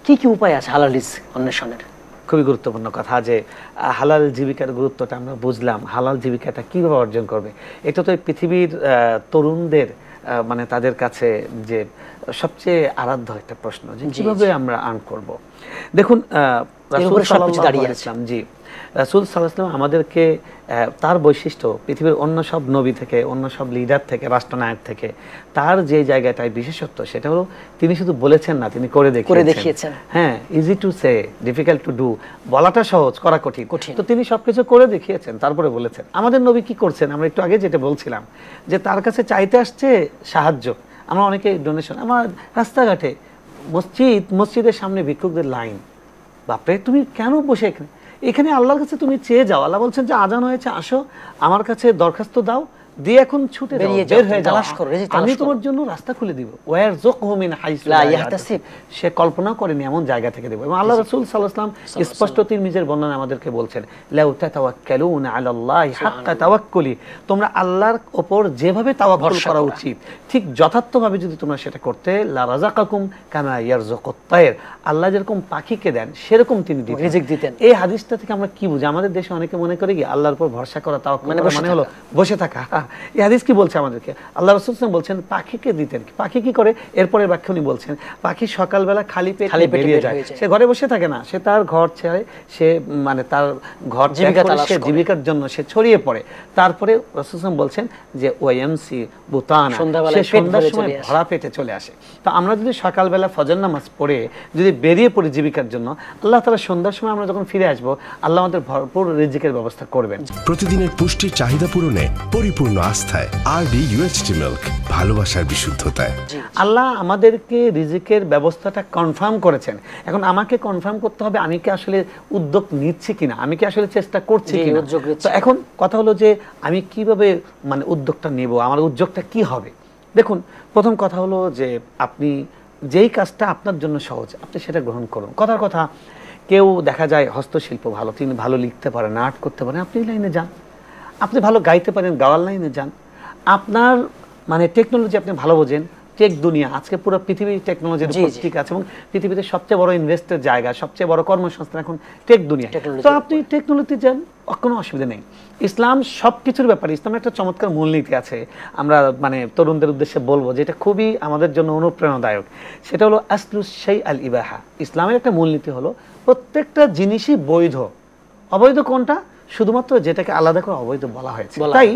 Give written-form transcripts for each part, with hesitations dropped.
কি কি উপায় আছে হালাল রিজক অন্বেষণের? খুবই গুরুত্বপূর্ণ কথা যে হালাল জীবিকার গুরুত্বটা আমরা বুঝলাম। হালাল জীবিকাটা কিভাবে অর্জন করবে, এটা তো পৃথিবীর তরুণদের মানে তাদের কাছে যে সবচেয়ে আরাধ্য একটা প্রশ্ন, যে কিভাবে আমরা আর্ন করব। দেখুন রাসূল সাল্লাল্লাহু আলাইহি ওয়াসাল্লাম, জি রাসূল সাল্লাল্লাহু আলাইহি ওয়াসাল্লাম আমাদেরকে তার বৈশিষ্ট্য পৃথিবীর অন্য সব নবী থেকে, অন্য সব লিডার থেকে, রাষ্ট্রনায়ক থেকে তার যে জায়গাটায় বিশেষত্ব, সেটা হলো তিনি শুধু বলেছেন না, তিনি করে দেখিয়েছেন। হ্যাঁ, easy to say difficult to do, বলাটা সহজ, করা কঠিন। তো তিনি সবকিছু করে দেখিয়েছেন, তারপরে বলেছেন। আমাদের নবী কি করছেন, আমরা একটু আগে যেটা বলছিলাম, যে তার কাছে চাইতে আসছে সাহায্য। আমরা অনেকে ডোনেশন, আমার রাস্তাঘাটে মসজিদের সামনে ভিক্ষুকদের লাইন, বাপরে তুমি কেন বসে এখানে আল্লাহর কাছে তুমি চেয়ে যাও। আল্লাহ বলছেন যে আজান হয়েছে, আসো আমার কাছে দরখাস্ত দাও, দিয়ে এখন ছুটে বের হয়ে যাও, আমি তোমার জন্য রাস্তা খুলে দিব। ওয়ারযুকহু মিন হাইসু লা ইয়াহতাসিব, সে কল্পনা করেনি এমন জায়গা থেকে দেব। এবং আল্লাহ রাসূল সাল্লাল্লাহু আলাইহি ওয়াসাল্লাম স্পষ্ট তিরমিজির বর্ণনা আমাদেরকে বলছেন, লাউ তাতাওয়াক্কালুনা আলাল্লাহি হাক্কা তাওয়াক্কুলি, তোমরা আল্লাহর উপর যেভাবে তাওয়াক্কুল করা উচিত ঠিক যথার্থভাবে যদি তোমরা সেটা করতে, লা রাযাকাকুম কামা ইয়ারযুকুত তায়র, আল্লাহ যেরকম পাখিকে দেন সেরকম তিনি রিজিক দিতেন। এই হাদিসটা থেকে আমরা কি বুঝি? আমাদের দেশে অনেকে মনে করে কি আল্লাহর উপর ভরসা করা তাওয়াক্কুল মানে হলো বসে থাকা। এই হাদিস কি বলছে আমাদেরকে? আল্লাহ রাসূল সাল্লাল্লাহু আলাইহি ওয়াসাল্লাম বলছেন পাখিকে দিতেন। পাখি কি করে? এরপরের ব্যাখ্যা উনি বলছেন, পাখি সকালবেলা খালি পেটে বেরিয়ে যায়, সে ঘরে বসে থাকে না, সে তার ঘর ছেড়ে, সে মানে তার ঘর জীবিকার জন্য সে ছড়িয়ে পড়ে। তারপরে রাসূল সাল্লাল্লাহু আলাইহি ওয়াসাল্লাম বলছেন যে ওয়ায়ামসি বুতানা, সে সন্ধ্যার সময় ভরা পেটে চলে আসে। তো আমরা যদি সকালবেলা ফজর নামাজ পড়ে যদি বেরিয়ে পড়ি জীবিকার জন্য, আল্লাহ তাআলা সন্ধ্যার সময় আমরা যখন ফিরে আসবো, আল্লাহ আমাদের ভরপুর রিজিকের ব্যবস্থা করবেন। প্রতিদিনের পুষ্টির চাহিদা পূরণে পরিপূর্ণ আস্থায় আরবি ইউএইচটি মিল্ক, ভালোবাসার বিশুদ্ধতায়। আল্লাহ আমাদেরকে রিজিকের ব্যবস্থাটা কনফার্ম করেছেন। এখন আমাকে কনফার্ম করতে হবে আমি কি আসলে উদ্যোগ নিচ্ছি কিনা, আমি কি আসলে চেষ্টা করছি কিনা। তো এখন কথা হলো যে আমি কিভাবে মানে উদ্যোগটা নেব, আমার উদ্যোগটা কি হবে। দেখুন, প্রথম কথা হলো যে আপনি যেই কাজটা আপনার জন্য সহজ, আপনি সেটা গ্রহণ করুন। কথার কথা, কেউ দেখা যায় হস্তশিল্প ভালো, তিনি ভালো লিখতে পারেন, আর্ট করতে পারেন, আপনি লাইনে যান। আপনি ভালো গাইতে পারেন, গাওয়ার লাইনে যান। আপনার মানে টেকনোলজি আপনি ভালো বোঝেন, টেক দুনিয়া, আজকে পুরো পৃথিবী টেকনোলজির উপর ঠিক আছে, এবং পৃথিবীতে সবচেয়ে বড় ইনভেস্টের জায়গা, সবচেয়ে বড় কর্মসংস্থান এখন টেক দুনিয়া। তো আপনি টেকনোলজি যান, কোনো অসুবিধা নেই। ইসলাম সবকিছুর ব্যাপারে, ইসলামের একটা চমৎকার মূলনীতি আছে, আমরা মানে তরুণদের উদ্দেশ্যে বলবো, যেটা খুবই আমাদের জন্য অনুপ্রেরণাদায়ক। সেটা হলো আসলুস শাই আল ইবাহা। ইসলামের একটা মূলনীতি হলো প্রত্যেকটা জিনিসই বৈধ, অবৈধ কোনটা? শুধুমাত্র যেটাকে আলাদা করে অবৈধ বলা হয়েছে। তাই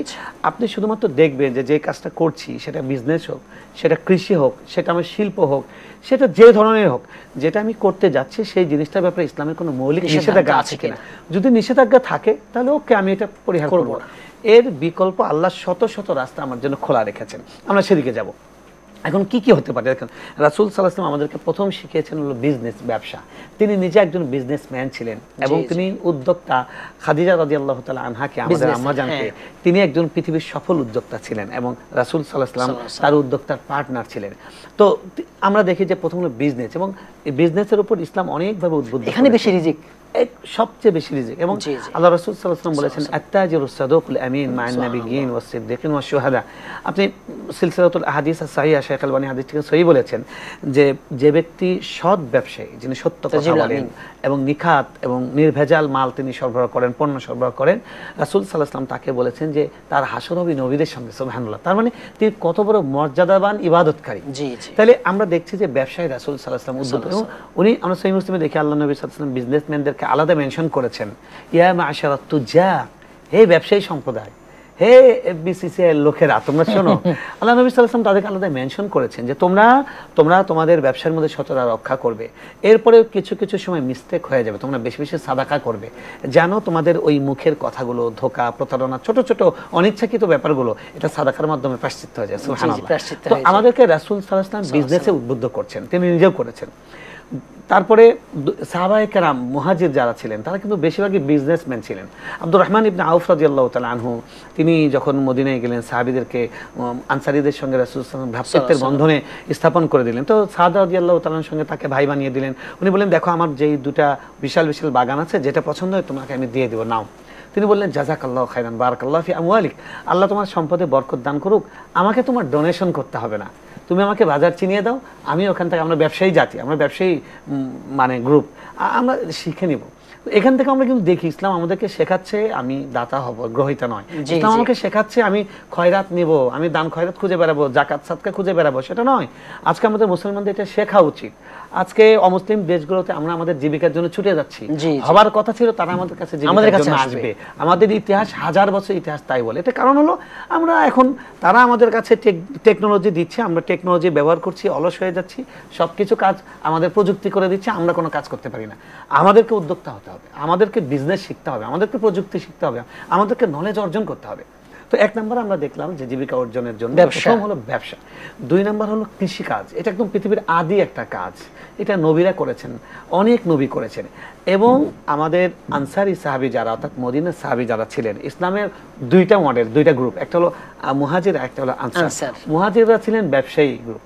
আপনি শুধুমাত্র দেখবেন যে যে কাজটা করছি, সেটা বিজনেস হোক, সেটা কৃষি হোক, সেটা আমার শিল্প হোক, সেটা যে ধরনের হোক, যেটা আমি করতে যাচ্ছি সেই জিনিসটার ব্যাপারে ইসলামের কোনো মৌলিক নিষেধাজ্ঞা আছে কিনা। যদি নিষেধাজ্ঞা থাকে তাহলে ওকে, আমি এটা পরিহার করবো না। এর বিকল্প আল্লাহ শত শত রাস্তা আমার জন্য খোলা রেখেছেন, আমরা সেদিকে যাব। এখন কি কি হতে পারে? দেখেন, রাসূল সাল্লাল্লাহু আলাইহি ওয়াসাল্লাম আমাদেরকে প্রথম শিখিয়েছেন হলো বিজনেস, ব্যবসা। তিনি নিজে একজন বিজনেসম্যান ছিলেন এবং তিনি উদ্যোক্তা। খাদিজা রাদিয়াল্লাহু তাআলা আনহাকে, আমাদের আম্মা জানকে, তিনি একজন পৃথিবীর সফল উদ্যোক্তা ছিলেন এবং রাসূল সাল্লাল্লাহু আলাইহি ওয়াসাল্লাম তার উদ্যোক্তার পার্টনার ছিলেন। তো আমরা দেখি যে প্রথম হলো বিজনেস, এবং এই বিজনেসের উপর ইসলাম অনেকভাবে উদ্বুদ্ধ। এখানে বেশি রিজিক, সবচেয়ে বেশি রিজিক। এবং আল্লাহ রাসূল সাল্লাল্লাহু আলাইহি ওয়াসাল্লাম বলেছেন আত-তাজিরুস সাদুকুল আমিন মা'আন নাবিয়্যিন ওয়াস সিদ্দিকিন ওয়াশ শুহাদা। আপনি সিলসিলাতুল আহাদিস আস-সাহিহা শেখ আলবানী হাদিসটিকে সহিহ বলেছেন যে যে ব্যক্তি সৎ ব্যবসায়ী, যিনি সত্য কথা বলেন এবং নিখাত এবং নির্ভেজাল মাল তিনি সরবরাহ করেন, পণ্য সরবরাহ করেন, রাসূল সাল্লাল্লাহু আলাইহি ওয়াসাল্লাম তাকে বলেছেন যে তার হাসর হবে নবীদের সঙ্গে। সুবহানাল্লাহ। তার মানে তিনি কত বড় মর্যাদাবান ইবাদতকারী। তাহলে আমরা দেখছি যে ব্যবসায়ী রাসূল সাল্লাল্লাহু আলাইহি ওয়াসাল্লাম উদ্যোগ, এবং উনি, আমরা সহিহ মুসলিমে দেখি আল্লাহ নবী সাল্লাল্লাহু আলাইহি ওয়াসাল্লাম বিজনেসম্যানদেরকে আলাদা মেনশন করেছেন, ইয়া মা'আশারাত তুজার, হে ব্যবসায়ী সম্প্রদায়, হে এফবিসিসিআই এর লোকেরা, তোমরা শোনো। আল্লাহ নবী সাল্লাল্লাহু আলাইহি ওয়াসাল্লাম তাদেরকে আলাদা মেনশন করেছেন যে তোমরা তোমাদের ব্যবসার মধ্যে সততা রক্ষা করবে। এরপরেও কিছু কিছু সময় মিস্টেক হয়ে যাবে, তোমরা বেশি বেশি সাদাকা করবে, জানো তোমাদের ওই মুখের কথাগুলো, ধোঁকা, প্রতারণা, ছোট ছোট অনিচ্ছাকৃত ব্যাপারগুলো, এটা সাদাকার মাধ্যমে প্রায়শ্চিত্ত হয়ে যায়। সুবহানাল্লাহ। তো আমাদেরকে রাসূল সাল্লাল্লাহু আলাইহি ওয়াসাল্লাম বিজনেসে উদ্বুদ্ধ করছেন, তিনি নিজেও করেছেন। তারপরে সাহাবায়ে কেরাম, মুহাজির যারা ছিলেন, তারা কিন্তু বেশিরভাগই বিজনেসম্যান ছিলেন। আব্দুর রহমান ইবনে আউফ রাদিয়াল্লাহু তাআলা আনহু, তিনি যখন মদিনায় গেলেন, সাহাবীদেরকে, আনসারীদের সঙ্গে রাসূল সাল্লাল্লাহু আলাইহি ওয়াসাল্লাম ভ্রাতৃত্বের বন্ধনে স্থাপন করে দিলেন। তো সাদ রাদিয়াল্লাহু তাআলার সঙ্গে তাকে ভাই বানিয়ে দিলেন। উনি বললেন, দেখো আমার যেই দুটা বিশাল বিশাল বাগান আছে, যেটা পছন্দ হয় তোমাকে আমি দিয়ে দেব, নাও। তিনি বললেন, জাযাকাল্লাহু খাইরান বারাকাল্লাহু ফি আমওয়ালিক, আল্লাহ তোমার সম্পদে বরকত দান করুক, আমাকে তোমার ডোনেশন করতে হবে না, তুমি আমাকে বাজার চিনিয়ে দাও, আমি ওখান থেকে, আমরা ব্যবসায়ী জাতি, আমরা ব্যবসায়ী মানে গ্রুপ, আমরা শিখে নিব। এখান থেকে আমরা কিন্তু দেখি ইসলাম আমাদেরকে শেখাচ্ছে আমি দাতা হব, গ্রহিতা নয়। ইসলাম আমাকে শেখাচ্ছে আমি খয়রাত নিব, আমি দান খয়রাত খুঁজে বেড়াবো, জাকাত সাদকা খুঁজে বেড়াবো, সেটা নয়। আজকে আমাদের মুসলমানদের এটা শেখা উচিত। আজকে অমুসলিম দেশগুলোতে আমরা আমাদের জীবিকার জন্য ছুটে যাচ্ছি, হবার কথা ছিল তারা আমাদের কাছে জীবিকার জন্য আসবে। আমাদের ইতিহাস, হাজার বছর ইতিহাস তাই বলে। এটা কারণ হলো আমরা এখন, তারা আমাদের কাছে টেকনোলজি দিচ্ছে, আমরা টেকনোলজি ব্যবহার করছি, অলস হয়ে যাচ্ছি, সবকিছু কাজ আমাদের প্রযুক্তি করে দিচ্ছে, আমরা কোনো কাজ করতে পারি না। আমাদেরকে উদ্যোক্তা হতে হবে, আমাদেরকে বিজনেস শিখতে হবে, আমাদেরকে প্রযুক্তি শিখতে হবে, আমাদেরকে নলেজ অর্জন করতে হবে। তো এক নম্বর আমরা দেখলাম যে জীবিকা অর্জনের জন্য প্রথম হলো ব্যবসা, 2 নম্বর হলো কৃষিকাজ। এটা একদম পৃথিবীর আদি একটা কাজ, এটা নবীরা করেছেন, অনেক নবী করেছেন। এবং আমাদের আনসারি সাহাবী যারা, অর্থাৎ মদিনার সাহাবী যারা ছিলেন, ইসলামের 2টা মডেল, 2টা গ্রুপ, একটা হলো মুহাজির, একটা হলো আনসার। মুহাজিররা ছিলেন ব্যবসায়ী গ্রুপ,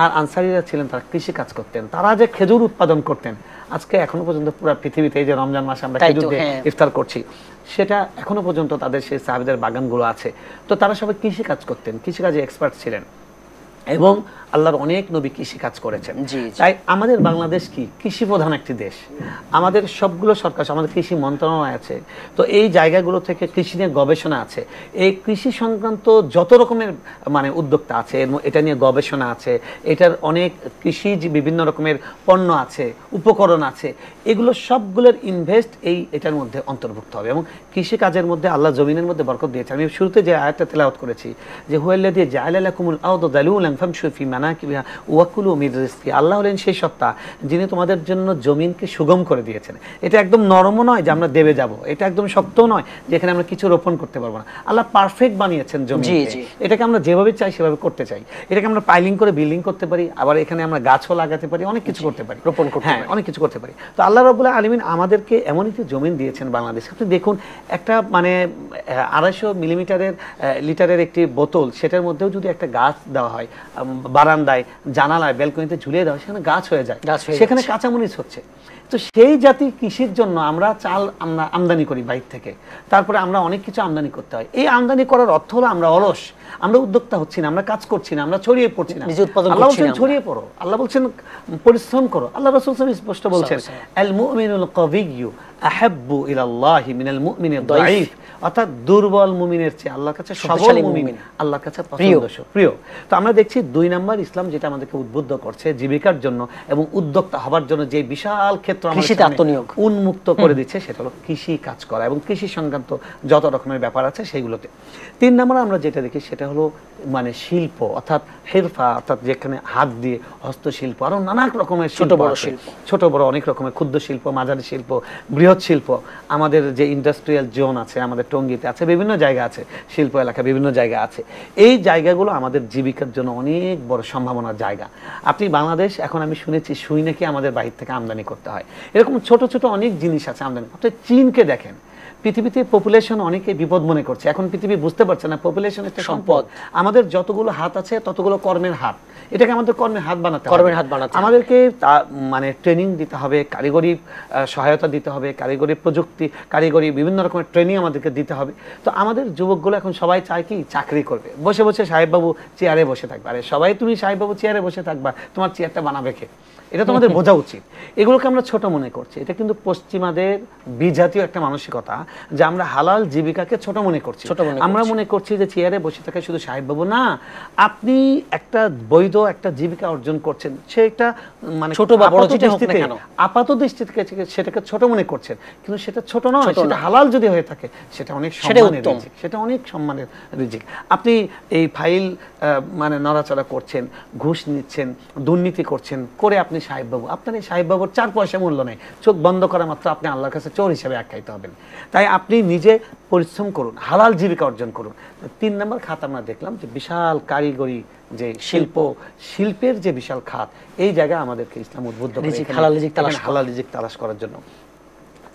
আর আনসারিরা ছিলেন তারা কৃষি কাজ করতেন। তারা যে খেজুর উৎপাদন করতেন, আজকে এখনো পর্যন্ত পুরো পৃথিবীতে এই যে রমজান মাসে আমরা খেজুর দিয়ে ইফতার করছি, সেটা এখনো পর্যন্ত তাদের সেই সাহাবীদের বাগানগুলো আছে। তো তারা সবাই কৃষি কাজ করতেন, কৃষিকাজে এক্সপার্ট ছিলেন, এবং আল্লাহর অনেক নবী কৃষি কাজ করেছেন। তাই আমাদের বাংলাদেশ কি কৃষি প্রধান একটি দেশ, আমাদের সবগুলো সরকার, আমাদের কৃষি মন্ত্রণালয় আছে, তো এই জায়গাগুলো থেকে কৃষি নিয়ে গবেষণা আছে। এই কৃষি সংক্রান্ত যত রকমের মানে উদ্যোক্তা আছে, এটা নিয়ে গবেষণা আছে, এটার অনেক কৃষিজ বিভিন্ন রকমের পণ্য আছে, উপকরণ আছে, এগুলো সবগুলোর ইনভেস্ট এটার মধ্যে অন্তর্ভুক্ত হবে। এবং কৃষি কাজের মধ্যে আল্লাহ জমিনের মধ্যে বরকত দিয়েছে। আমি শুরুতে যে আয়াতটা তেলাওয়াত করেছি, যে হুয়াল্লাযী জাআলা লাকুমুল আরদা যালুলান ফামশু ফি মানাকিবিহা ওয়া কুলু মির রিজকি, আল্লাহ হলেন সেই সত্তা যিনি তোমাদের জন্য জমিনকে সুগম করে দিয়েছেন। এটা একদম নরমও নয় যে আমরা দেবে যাব, এটা একদম শক্তও নয় যে এখানে আমরা কিছু রোপণ করতে পারবো না। আল্লাহ পারফেক্ট বানিয়েছেন জমিনকে, এটাকে আমরা যেভাবে চাই সেভাবে করতে চাই। এটাকে আমরা পাইলিং করে বিল্ডিং করতে পারি, আবার এখানে আমরা গাছও লাগাতে পারি, অনেক কিছু করতে পারি, রোপণ করতে, হ্যাঁ অনেক কিছু করতে পারি। তো আল্লাহ রাব্বুল আলামিন আমাদেরকে এমন একটি জমিন দিয়েছেন বাংলাদেশে। আপনি দেখুন, একটা মানে 250 মিলিমিটারের লিটারের একটি বোতল, সেটার মধ্যেও যদি একটা গাছ দেওয়া হয়, বারান্দায়, জানালায়, ব্যালকনিতে ঝুলিয়ে দেওয়া, সেখানে গাছ হয়ে যায়, সেখানে কাঁচামরিচ হচ্ছে। তো সেই জাতি কৃষির জন্য আমরা চাল আমরা আমদানি করি বাইরে থেকে, তারপরে আমরা অনেক কিছু আমদানি করতে হয়। এই আমদানি করার অর্থ হলো আমরা অলস, আমরা উদ্যোক্তা হচ্ছি না, আমরা কাজ করছি না, আমরা ছড়িয়ে পড়ছি না। আল্লাহ বলছেন ছড়িয়ে পড়ো, আল্লাহ বলছেন পরিশ্রম করো। আল্লাহ রাসূল স্পষ্ট বলছেন, আল মুমিনুল কাবিয়্যু আহাব্বু ইলাল্লাহি মিনাল মুমিনিদ দাঈফ, অর্থাৎ দুর্বল মুমিনের চেয়ে আল্লাহর কাছে সবল মুমিন আল্লাহর কাছে প্রিয়। তো আমরা দেখছি 2 নম্বর ইসলাম যেটা আমাদেরকে উদ্বুদ্ধ করছে জীবিকার জন্য এবং উদ্যোক্তা হবার জন্য, যে বিশাল ক্ষেত্র কৃষিতে আত্মনিয়োগ উন্মুক্ত করে দিচ্ছে, সেটা হলো কৃষি কাজ করা এবং কৃষি সংক্রান্ত যত রকমের ব্যাপার আছে সেইগুলোতে। 3 নম্বর আমরা যেটা দেখি সেটা হলো মানে শিল্প, অর্থাৎ হেরফা, অর্থাৎ যেখানে হাত দিয়ে হস্তশিল্প, আরো নানা রকমের ছোট বড় অনেক রকমের ক্ষুদ্র শিল্প, মাঝারি শিল্প, বৃহৎ শিল্প। আমাদের যে ইন্ডাস্ট্রিয়াল জোন আছে, আমাদের টঙ্গীতে আছে, বিভিন্ন জায়গা আছে, শিল্প এলাকা বিভিন্ন জায়গা আছে। এই জায়গাগুলো আমাদের জীবিকার জন্য অনেক বড় সম্ভাবনার জায়গা। আপনি বাংলাদেশ, এখন আমি শুনেছি সুই নাকি আমাদের বাইরে থেকে আমদানি করতে হয়, এরকম ছোট ছোট অনেক জিনিস আছে আমদানি। আপনি চীনকে দেখেন, পৃথিবীতে পপুলেশন অনেকে বিপদ মনে করছে, এখন পৃথিবী বুঝতে পারছে না পপুলেশন একটা সম্পদ। আমাদের যতগুলো হাত আছে ততগুলো কর্মের হাত, এটাকে আমাদের কর্মের হাত বানাতে হবে, আমাদেরকে মানে ট্রেনিং দিতে হবে, কারিগরি সহায়তা দিতে হবে, কারিগরি প্রযুক্তি, কারিগরি বিভিন্ন রকমের ট্রেনিং আমাদেরকে দিতে হবে। তো আমাদের যুবকগুলো এখন সবাই চায় কি চাকরি করবে, বসে বসে সাহেববাবু চেয়ারে বসে থাকবে। আরে সবাই তুমি সাহেববাবু চেয়ারে বসে থাকবা, তোমার চেয়ারটা বানাবে কে? এটা তোমাদের বোঝা উচিত। এগুলোকে আমরা ছোট মনে করছি, এটা কিন্তু পশ্চিমাদের বিজাতীয় একটা মানসিকতা, যে আমরা হালাল জীবিকাকে ছোট মনে করছি। আমরা মনে করছি যে চেয়ারে বসে থাকে শুধু সাহেববাবু না, আপনি একটা বৈধ একটা জীবিকা অর্জন করছেন, সেটা মানে ছোট বা বড় দৃষ্টিতে, আপাত দৃষ্টি থেকে সেটাকে ছোট মনে করছেন, কিন্তু সেটা ছোট নয়, সেটা হালাল যদি হয়ে থাকে সেটা অনেক সম্মানের রিজিক, সেটা অনেক সম্মানের রিজিক। আপনি এই ফাইল মানে নড়াচড়া করছেন, ঘুষ নিচ্ছেন, দুর্নীতি করছেন, করে আপনি সাহেববাবু, আপনার এই সাহেববাবুর 4 পয়সা মূল্য নেই, চোখ বন্ধ করা মাত্র আপনি আল্লাহর কাছে চোর হিসেবে আখ্যায়িত হবেন। তাই আপনি নিজে পরিশ্রম করুন, হালাল জীবিকা অর্জন করুন। 3 নম্বর খাত আমরা দেখলাম যে বিশাল কারিগরি যে শিল্পের যে বিশাল খাত, এই জায়গা আমাদেরকে ইসলাম উদ্বুদ্ধ করে হালাল রিজিক তালাশ করার জন্য।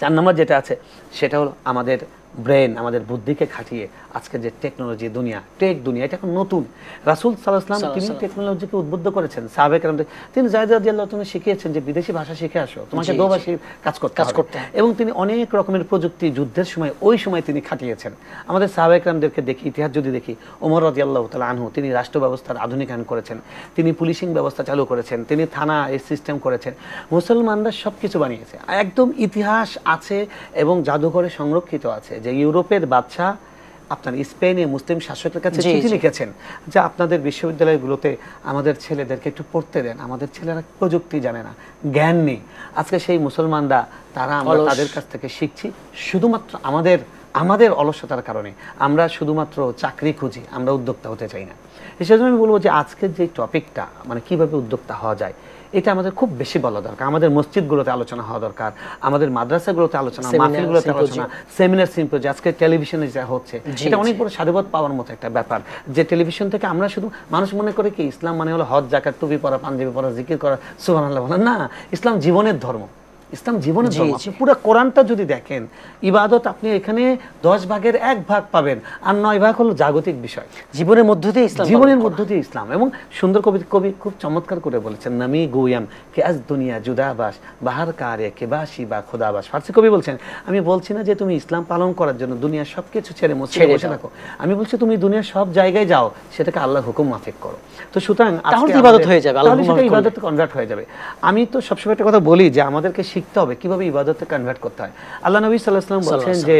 4 নম্বর যেটা আছে সেটা হলো আমাদের ব্রেন, আমাদের বুদ্ধিকে খাটিয়ে আজকে যে টেকনোলজি দুনিয়া, টেক দুনিয়া, এটা এখন নতুন। রাসূল সাল্লাল্লাহু আলাইহি ওয়াসাল্লাম তিনি টেকনোলজিকে উদ্বুদ্ধ করেছেন, সাহাবায়ে কেরামদের তিনি যায়েদ রাদিয়াল্লাহু তাআলা শিখিয়েছেন যে বিদেশি ভাষা শিখে আসো, তোমাকে দোভাষী কাজ করতে হবে। এবং তিনি অনেক রকমের প্রযুক্তি যুদ্ধের সময় ওই সময় তিনি খাটিয়েছেন। আমাদের সাহাবায়ে কেরামদেরকে দেখি, ইতিহাস যদি দেখি, ওমর রাদিয়াল্লাহু তাআলা আনহু তিনি রাষ্ট্র ব্যবস্থার আধুনিকায়ন করেছেন, তিনি পুলিশিং ব্যবস্থা চালু করেছেন, তিনি থানা এই সিস্টেম করেছেন। মুসলমানরা সবকিছু বানিয়েছে, একদম ইতিহাস আছে এবং জাদুঘরে সংরক্ষিত আছে যে ইউরোপের বাদশা আপনার স্পেনে মুসলিম শাসকের কাছে চিঠি লিখেছেন যে আপনাদের বিশ্ববিদ্যালয়গুলোতে আমাদের ছেলেদেরকে একটু পড়তে দেন, আমাদের ছেলেরা প্রযুক্তি জানে না, জ্ঞান নেই। আজকে সেই মুসলমানরা তারা আমরা তাদের কাছ থেকে শিখছি শুধুমাত্র আমাদের অলসতার কারণে। আমরা শুধুমাত্র চাকরি খুঁজি, আমরা উদ্যোক্তা হতে চাই না। সেজন্য আমি বলবো যে আজকের যে টপিকটা মানে কিভাবে উদ্যোক্তা হওয়া যায়, এটা আমাদের খুব বেশি বলা দরকার। আমাদের মসজিদগুলোতে আলোচনা হওয়া দরকার, আমাদের মাদ্রাসাগুলোতে আলোচনা, মাহফিলগুলোতে আলোচনা, সেমিনার সিম্পোজিয়াম, আজকে টেলিভিশনে যা হচ্ছে এটা অনেক বড় সাধুবাদ পাওয়ার মতো একটা ব্যাপার। যে টেলিভিশন থেকে আমরা শুধু, মানুষ মনে করে কি ইসলাম মানে হলো হজ, যাকাত, টুপি পরা, পাঞ্জাবি পরা, জিকির করা, সুবহানাল্লাহ বলা। না, ইসলাম জীবনের ধর্ম, ইসলাম জীবনের ধর্ম। আপনি পুরো কোরআনটা যদি দেখেন, ইবাদত আপনি এখানে 10 ভাগের 1 ভাগ পাবেন, আর 9 ভাগ হলো জাগতিক বিষয়, জীবনের মধ্য দিয়ে ইসলাম, জীবনের মধ্য দিয়ে ইসলাম। এবং সুন্দর কবি খুব চমৎকার করে বলেছেন, নামি গুয়াম কে আজ দুনিয়া জুদাবাস বাহার কারে কে বাসি বা খোদাবাস। ফার্সি কবি বলছেন, আমি বলছি না যে তুমি ইসলাম পালন করার জন্য দুনিয়ার সবকিছু ছেড়ে মসজিদে বসে থাকো, আমি বলছি তুমি দুনিয়ার সব জায়গায় যাও, সেটাকে আল্লাহর হুকুম মাফিক করো। তো সুতরাং আজকে ইবাদত হয়ে যাবে, আল্লাহর হুকুম মাফিক ইবাদতে কনভার্ট হয়ে যাবে। আমি তো সবসময় একটা কথা বলি যে আমাদেরকে শিখতে হবে কিভাবে ইবাদতে কনভার্ট করতে হয়। আল্লাহ নবী সাল্লাল্লাহু আলাইহি ওয়াসাল্লাম বলেন যে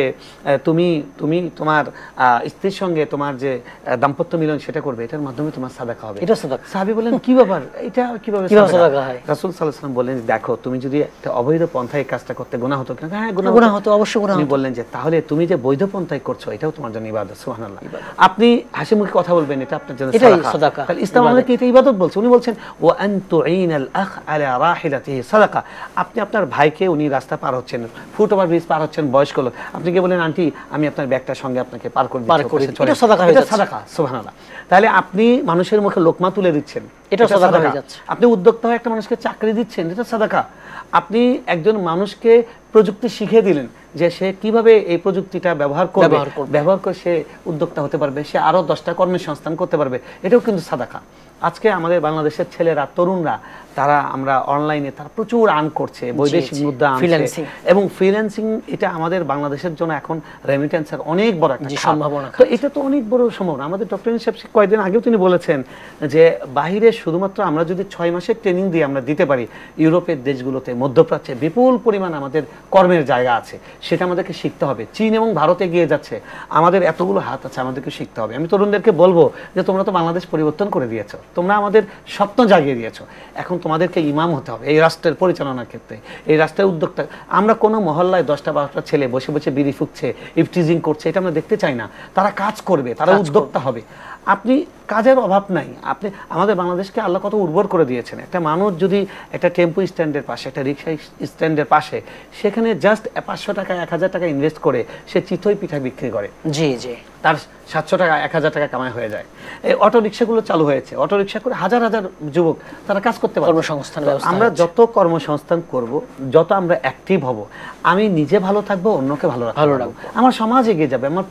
তুমি তোমার স্ত্রীর সঙ্গে তোমার যে দাম্পত্য মিলন সেটা করবে, এটার মাধ্যমে তোমার সাদাকা হবে। এটা সাদাকা। সাহাবী বলেন কি ব্যাপার, এটা কিভাবে সাদাকা হয়? রাসূল সাল্লাল্লাহু আলাইহি ওয়াসাল্লাম বলেন, দেখো তুমি যদি একটা অবৈধ পন্থায় এই কাজটা করতে গুনাহ হতো কিনা? হ্যাঁ, গুনাহ হতো, অবশ্যই গুনাহ। তিনি বললেন যে তাহলে তুমি যে বৈধ পন্থায় করছো এটাও তোমার জন্য ইবাদত। সুবহানাল্লাহ। আপনি হাসি মুখে কথা বলবেন, এটা আপনার জন্য সাদাকা। তাহলে ইসলাম আমাদেরকে এটা ইবাদত বলছে। উনি বলছেন ওয়া আন তুঈনাল আখ আলা রাহিলাতিহি সাদাকা। আপনি আপনার ভাইকে, উনি রাস্তা পার হচ্ছেন, ফুট ওভার ব্রিজ পার হচ্ছেন, বয়স্ক লোক, আপনি কি বলেন আন্টি আমি আপনার ব্যাগটার সঙ্গে আপনাকে পার করে দিচ্ছি, এটা সাদাকা হয়ে যাচ্ছে। সাদাকা। সুবহানাল্লাহ। তাহলে আপনি মানুষের মুখে লোকমা তুলে দিচ্ছেন, এটা সাদাকা হয়ে যাচ্ছে। আপনি উদ্যোক্তা হয়ে একটা মানুষকে চাকরি দিচ্ছেন, এটা সাদাকা। আপনি একজন মানুষকে প্রযুক্তি শিখিয়ে দিলেন যে সে কিভাবে এই প্রযুক্তিটা ব্যবহার করে সে উদ্যোক্তা হতে পারবে, সে আরো 10টা কর্মসংস্থান করতে পারবে, এটাও কিন্তু সাদাকা। আজকে আমাদের বাংলাদেশের ছেলেরা, তরুণরা, তারা আমরা অনলাইনে তারা প্রচুর আর্ন করছে, বৈদেশিক মুদ্রা আনছে এবং ফ্রিল্যান্সিং। এটা আমাদের বাংলাদেশের জন্য এখন রেমিটেন্সের অনেক বড় একটা সম্ভাবনা। তো এটা তো অনেক বড় সম্ভাবনা। আমাদের ডক্টর সাহেব কয়েকদিন আগেও তিনি বলেছেন যে বাহিরে শুধুমাত্র আমরা যদি 6 মাসের ট্রেনিং দিয়ে আমরা দিতে পারি, ইউরোপের দেশগুলোতে, মধ্যপ্রাচ্যে বিপুল পরিমাণ আমাদের কর্মের জায়গা আছে, সেটা আমাদেরকে শিখতে হবে। চীন এবং ভারতে এগিয়ে যাচ্ছে, আমাদের এতগুলো হাত আছে, আমাদেরকে শিখতে হবে। আমি তরুণদেরকে বলবো যে তোমরা তো বাংলাদেশ পরিবর্তন করে দিয়েছো, তোমরা আমাদের স্বপ্ন জাগিয়ে দিয়েছো, এখন তোমাদেরকে ইমাম হতে হবে এই রাষ্ট্রের পরিচালনার ক্ষেত্রে, এই রাষ্ট্রের উদ্যোক্তা। আমরা কোনো মহল্লায় 10টা 12টা ছেলে বসে বসে বিড়ি ফুঁকছে, ইফটিজিং করছে, এটা আমরা দেখতে চাই না। তারা কাজ করবে, তারা উদ্যোক্তা হবে। আপনি কাজের অভাব নাই। আপনি আমাদের বাংলাদেশকে আল্লাহ কত উর্বর করে দিয়েছেন। একটা মানুষ যদি একটা টেম্পো স্ট্যান্ডের পাশে, একটা রিক্সা স্ট্যান্ডের পাশে, সেখানে জাস্ট 500 টাকা 1000 টাকা ইনভেস্ট করে সে চিতই পিঠা বিক্রি করে, জি জি, তার 700 টাকা 1000 টাকা কামাই হয়ে যায়। এই অটো রিক্সাগুলো চালু হয়েছে, অটো রিক্সা করে হাজার হাজার যুবক তারা কাজ করতে পারে, কর্মসংস্থান ব্যবস্থা। আমরা যত কর্মসংস্থান করব, যত আমরা অ্যাক্টিভ হব, আমি নিজে ভালো থাকবো, অন্যকে ভালো রাখবো, আমার সমাজ এগিয়ে যাবে, আমার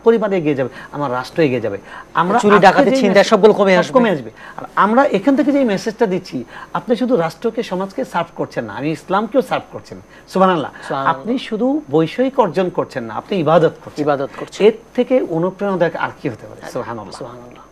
পরিবার এগিয়ে যাবে, আমার রাষ্ট্র এগিয়ে যাবে। আমরা চুরি ডাকাতি চিন্তা সবগুলো কমে আসবে। আর আমরা এখান থেকে যে মেসেজটা দিচ্ছি, আপনি শুধু রাষ্ট্রকে, সমাজকে সার্ভ করছেন না, আমি ইসলামকেও সার্ভ করছেন। সুবহানাল্লাহ। আপনি শুধু বৈষয়িক অর্জন করছেন না, আপনি ইবাদত করছেন। এর থেকে অনুপ্রেরণাদায়ক আর কি হতে পারে? সুবহানাল্লাহ।